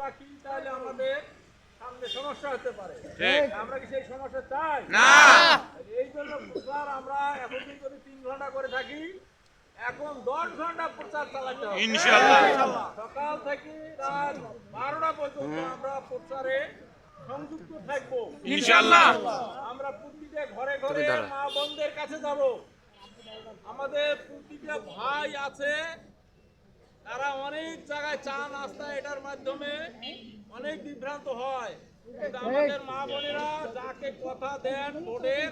রাখি তাহলে আমাদের সামনে সমস্যা হতে পারে। আমরা কি সেই সমস্যা চাই না? এই জন্য প্রচার আমরা এতদিন করে 3 ঘন্টা করে থাকি, এখন 10 ঘন্টা প্রচার চালাতে হবে ইনশাআল্লাহ। সকাল থেকে রাত 12টা পর্যন্ত আমরা প্রচারে সংযুক্ত থাকবো ইনশাআল্লাহ। আমরা প্রতিটা ঘরে ঘরে মা বোনদের কাছে যাব। আমাদের প্রতিটা ভাই আছে, তারা অনেক জায়গায় চা নাস্তা এটার মাধ্যমে অনেক বিভ্রান্ত হয়, কিন্তু আমাদের মা বোনেরা যাকে কথা দেন ভোটের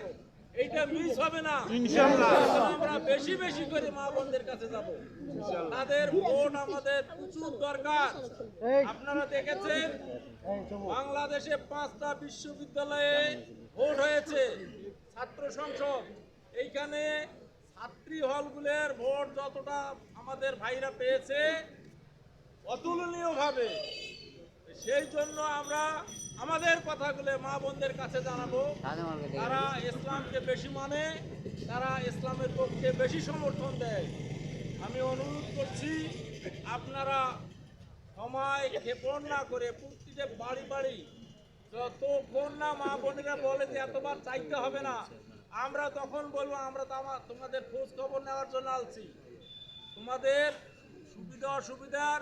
এইটা মিস হবে না ইনশাআল্লাহ। আমরা বেশি বেশি করে মা বোনদের কাছে যাব, তাদের ভোট আমাদের প্রচুর দরকার। আপনারা দেখেছেন বাংলাদেশে 5টা বিশ্ববিদ্যালয়ে ভোট হয়েছে, ছাত্র সংসদ, এইখানে ছাত্রী হলগুলোর ভোট যতটা আমাদের ভাইরা পেয়েছে অতুলনীয় ভাবে। সেই জন্য আমরা আমাদের কথাগুলো মা বোনদের কাছে জানাবো, তারা ইসলামকে বেশি মানে, তারা ইসলামের পক্ষে বেশি সমর্থন দেয়। আমি অনুরোধ করছি আপনারা সময় ক্ষেপণ না করে প্রতিটা বাড়ি বাড়ি যতক্ষণ না মা বোনেরা বলে যে এতবার চাইতে হবে না, আমরা তখন বলবো আমরা তো তোমাদের খোঁজ খবর নেওয়ার জন্য আলছি, তোমাদের সুবিধা অসুবিধার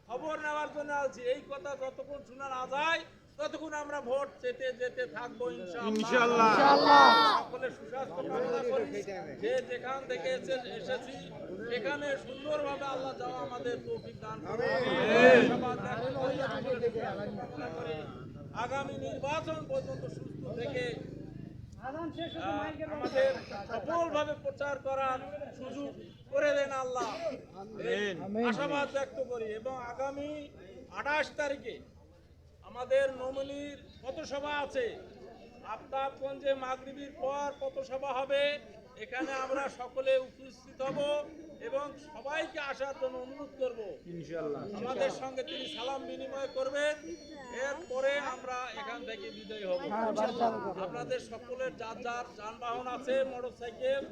খবর নেওয়ার জন্য আলছি। এই কথা যতক্ষণ শোনা না যায় ততক্ষণ আমরা ভোট যেতে যেতে থাকবো ইনশাআল্লাহ। সকলের সুস্বাস্থ্য কামনা করি, যে যেখান থেকে এসেছি সেখানে সুন্দরভাবে আল্লাহ যাওয়া আমাদের তৌফিক দান করুন। আগামী নির্বাচন পর্যন্ত সুস্থ থেকে আমাদের সফলভাবে প্রচার করার সুযোগ করে দেন আল্লাহ, আশাবাদ ব্যক্ত করি। এবং আগামী 28 তারিখে আমাদের নমিনির পথসভা আছে, আফতাবগঞ্জে মাগরিবির পর পথসভা হবে, এখানে আমরা সকলে উপস্থিত হব এবং সবাইকে আসার জন্য অনুরোধ করব ইনশাআল্লাহ। আমাদের সঙ্গে তিনি সালাম বিনিময় করবেন, এরপরে আমরা এখান থেকে বিদায় হব আপনাদের সকলের যার যার যানবাহন আছে, মোটরসাইকেল,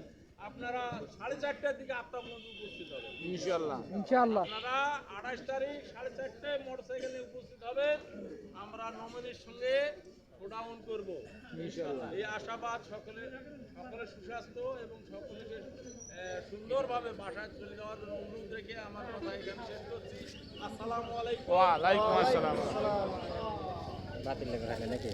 আপনারা 4:30টার দিকে আফতাবগঞ্জে উপস্থিত হবেন ইনশাআল্লাহ। আপনারা 28 তারিখ 4:30টায় মোটরসাইকেলে উপস্থিত হবেন, আমরা নমিনির সঙ্গে শোডাউন করব ইনশাআল্লাহ। এই আশাবাদ সকলের সুস্বাস্থ্য এবং সকলকে সুন্দরভাবে বাসায় চলে যাওয়ার জন্য অনুরোধ রেখে আমার কথা এখানে শেষ করছি। আসসালামু আলাইকুম। ওয়া আলাইকুম আসসালাম। বাতিল লেগে রাখে নাকি?